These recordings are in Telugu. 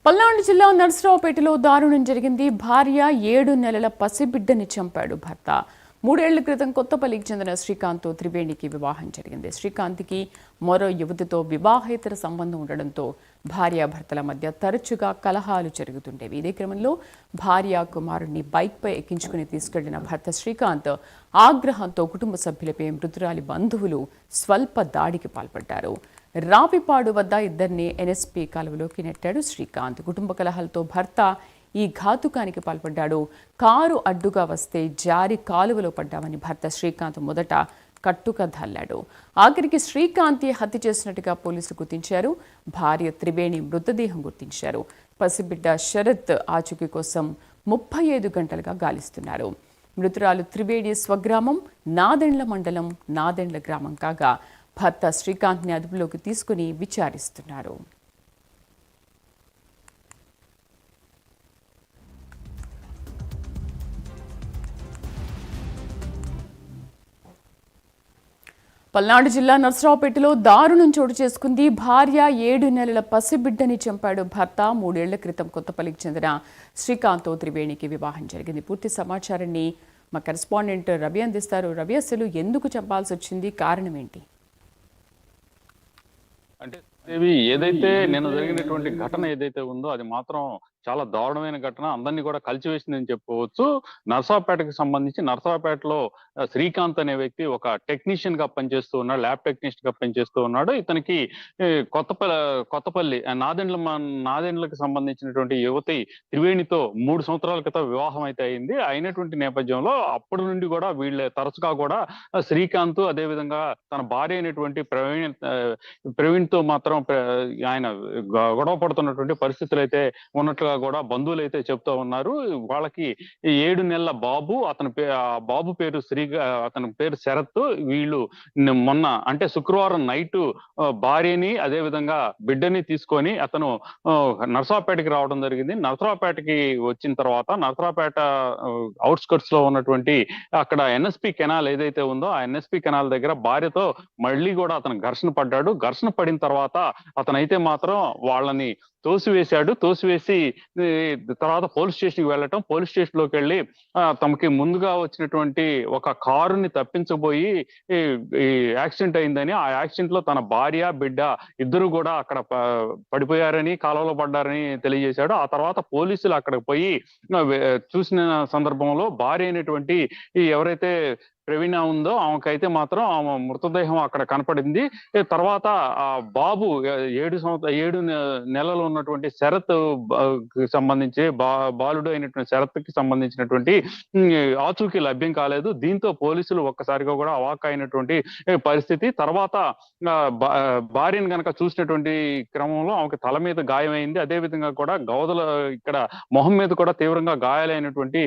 పల్నాడు జిల్లా నర్సరావుపేటలో దారుణం జరిగింది. భార్య 7 నెలల పసిబిడ్డని చంపాడు భర్త. 3 ఏళ్ల క్రితం కొత్తపల్లికి చెందిన శ్రీకాంత్ త్రివేణికి వివాహం జరిగింది. శ్రీకాంత్కి మరో యువతితో వివాహేతర సంబంధం ఉండడంతో భార్యాభర్తల మధ్య తరచుగా కలహాలు జరుగుతుండేవి. ఇదే క్రమంలో భార్య కుమారుడిని బైక్పై ఎక్కించుకుని తీసుకెళ్లిన భర్త శ్రీకాంత్ ఆగ్రహంతో కుటుంబ సభ్యులపై మృతురాలి బంధువులు స్వల్ప దాడికి పాల్పడ్డారు. రావిపాడు వద్ద ఇద్దరిని ఎన్ఎస్పీ కాలువలోకి నెట్టాడు శ్రీకాంత్. కుటుంబ కలహాలతో భర్త ఈ ఘాతుకానికి పాల్పడ్డాడు. కారు అడ్డుగా వస్తే జారి కాలువలో పడ్డామని భర్త శ్రీకాంత్ మొదట కట్టుకథ అల్లాడు. ఆఖరికి శ్రీకాంత్ హత్య చేసినట్టుగా పోలీసులు గుర్తించారు. భార్య త్రివేణి మృతదేహం గుర్తించారు. పసిబిడ్డ శరత్ ఆచూకీ కోసం 35 గంటలుగా గాలిస్తున్నారు. మృతురాలు త్రివేణి స్వగ్రామం నాదెండ్ల మండలం నాదెండ్ల గ్రామం కాగా భర్త శ్రీకాంత్ని అదుపులోకి తీసుకుని విచారిస్తున్నారు. పల్నాడు జిల్లా నర్సరావుపేటలో దారుణం చోటు చేసుకుంది. భార్య 7 నెలల పసిబిడ్డని చంపాడు భర్త. 3 ఏళ్ల క్రితం కొత్తపల్లికి చెందిన శ్రీకాంత్ త్రివేణికి వివాహం జరిగింది. పూర్తి సమాచారాన్ని మా కరెస్పాండెంట్ రవి అందిస్తారు. రవి, అసలు ఎందుకు చంపాల్సి వచ్చింది, కారణం ఏంటి? అంటే ఏదైతే నిన్న జరిగినటువంటి ఘటన ఏదైతే ఉందో అది మాత్రం చాలా దారుణమైన ఘటన. అందరినీ కూడా కలిచివేసిందని చెప్పుకోవచ్చు. నర్సరావుపేటకి సంబంధించి నర్సరావుపేటలో శ్రీకాంత్ అనే వ్యక్తి ఒక టెక్నీషియన్ గా పనిచేస్తూ ఉన్నాడు, ల్యాబ్ టెక్నీషియన్ గా పనిచేస్తూ ఉన్నాడు. ఇతనికి కొత్తపల్లి నాదెండ్లకు సంబంధించినటువంటి యువతి త్రివేణితో 3 సంవత్సరాల క్రితం వివాహం అయితే అయింది. అయినటువంటి నేపథ్యంలో అప్పటి నుండి కూడా వీళ్ళ తరచుగా కూడా శ్రీకాంత్ అదేవిధంగా తన భార్య అయినటువంటి ప్రవీణ్ తో మాత్రం ఆయన గొడవ పడుతున్నటువంటి పరిస్థితులు అయితే ఉన్నట్లుగా కూడా బంధువులు అయితే చెప్తూ ఉన్నారు. వాళ్ళకి 7 నెలల బాబు, బాబు పేరు అతని పేరు శరత్. వీళ్ళు మొన్న అంటే శుక్రవారం నైట్ భార్యని అదే విధంగా బిడ్డని తీసుకొని అతను నర్సరావుపేటకి రావడం జరిగింది. నర్సరావుపేటకి వచ్చిన తర్వాత నర్సరావుపేట అవుట్స్కర్ట్స్ లో ఉన్నటువంటి అక్కడ ఎన్ఎస్పి కెనాల్ ఏదైతే ఉందో ఆ ఎన్ఎస్పి కెనాల్ దగ్గర భార్యతో మళ్ళీ కూడా అతను ఘర్షణ పడ్డాడు. ఘర్షణ పడిన తర్వాత అతనైతే మాత్రం వాళ్ళని తోసివేసి తర్వాత పోలీస్ స్టేషన్ కి వెళ్ళటం, పోలీస్ స్టేషన్ లోకి వెళ్ళి తమకి ముందుగా వచ్చినటువంటి ఒక కారుని తప్పించబోయి ఈ యాక్సిడెంట్ అయిందని, ఆ యాక్సిడెంట్ లో తన భార్య బిడ్డ ఇద్దరు కూడా అక్కడ పడిపోయారని, కాలువలో పడ్డారని తెలియజేశాడు. ఆ తర్వాత పోలీసులు అక్కడికి పోయి చూసిన సందర్భంలో భార్య అయినటువంటి ఎవరైతే ప్రవీణ ఉందో ఆమెకైతే మాత్రం ఆమె మృతదేహం అక్కడ కనపడింది. తర్వాత ఆ బాబు 7 నెలలు ఉన్నటువంటి శరత్ సంబంధించి బాలుడు అయినటువంటి శరత్ కి సంబంధించినటువంటి ఆచూకీ లభ్యం కాలేదు. దీంతో పోలీసులు ఒక్కసారిగా కూడా అవాక్ అయినటువంటి పరిస్థితి. తర్వాత భార్యను కనుక చూసినటువంటి క్రమంలో ఆమెకు తల మీద గాయమైంది. అదే విధంగా కూడా గౌదల ఇక్కడ మొహం మీద కూడా తీవ్రంగా గాయాలైనటువంటి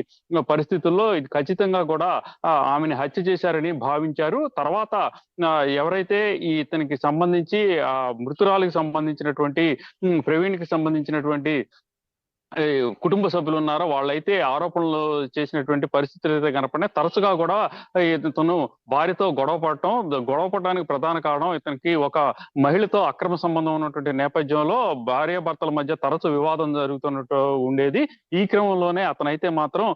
పరిస్థితుల్లో ఇది ఖచ్చితంగా కూడా ఆమెని హత్య చేశారని భావించారు. తర్వాత ఎవరైతే ఇతనికి సంబంధించి మృతురాలికి సంబంధించినటువంటి ప్రవీణ్కి సంబంధించినటువంటి కుటుంబ సభ్యులు ఉన్నారో వాళ్ళైతే ఆరోపణలు చేసినటువంటి పరిస్థితులు అయితే కనపడినాయి. తరచుగా కూడా ఇతను భార్యతో గొడవ పడడానికి ప్రధాన కారణం ఇతనికి ఒక మహిళతో అక్రమ సంబంధం ఉన్నటువంటి నేపథ్యంలో భార్యాభర్తల మధ్య తరచు వివాదం జరుగుతున్నట్టు ఉండేది. ఈ క్రమంలోనే అతనైతే మాత్రం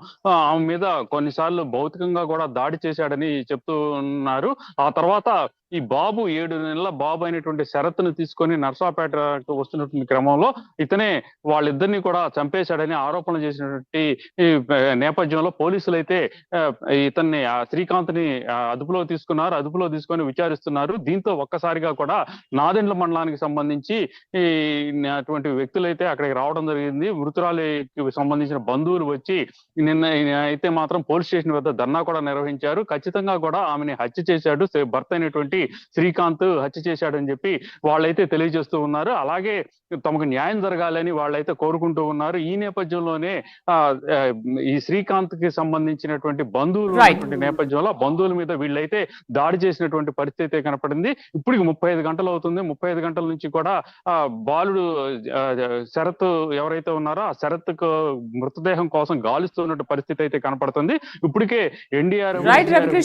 ఆమె మీద కొన్నిసార్లు భౌతికంగా కూడా దాడి చేశాడని చెప్తూ ఉన్నారు. ఆ తర్వాత ఈ బాబు 7 నెలల బాబు అయినటువంటి శరత్ను తీసుకొని నర్సరావుపేటకు వస్తున్నటువంటి క్రమంలో ఇతనే వాళ్ళిద్దరిని కూడా చంపేశాడని ఆరోపణలు చేసినటువంటి నేపథ్యంలో పోలీసులు అయితే ఇతన్ని శ్రీకాంత్ ని అదుపులో తీసుకొని విచారిస్తున్నారు. దీంతో ఒక్కసారిగా కూడా నాదెండ్ల మండలానికి సంబంధించి అటువంటి వ్యక్తులైతే అక్కడికి రావడం జరిగింది. మృతురాలికి సంబంధించిన బంధువులు వచ్చి నిన్న అయితే మాత్రం పోలీస్ స్టేషన్ వద్ద ధర్నా కూడా నిర్వహించారు. ఖచ్చితంగా కూడా ఆమెని హత్య చేశాడు, భర్త అయినటువంటి శ్రీకాంత్ హత్య చేశాడని చెప్పి వాళ్ళైతే తెలియజేస్తూ ఉన్నారు. అలాగే తమకు న్యాయం జరగాలని వాళ్ళైతే కోరుకుంటూ ఉన్నారు. ఈ నేపథ్యంలోనే ఈ శ్రీకాంత్ కి సంబంధించినటువంటి బంధువులు నేపథ్యంలో బంధువుల మీద వీళ్ళైతే దాడి చేసినటువంటి పరిస్థితి కనపడింది. ఇప్పటికి 35 గంటలు అవుతుంది. 35 గంటల నుంచి కూడా బాలుడు శరత్ ఎవరైతే ఉన్నారో ఆ శరత్ మృతదేహం కోసం గాలిస్తున్నట్టు పరిస్థితి అయితే కనపడుతుంది. ఇప్పటికే ఎన్డీఆర్ఎఫ్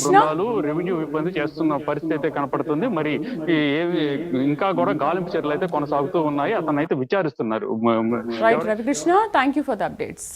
బృందాలు రెవెన్యూ ఇబ్బంది చేస్తున్న పరిస్థితి అయితే కనపడుతుంది. మరి ఏవి ఇంకా కూడా గాలింపు చర్యలు అయితే కొనసాగుతూ ఉన్నాయి. అతనైతే విచారిస్తున్నారు. Right Ravikrishna, thank you for the updates.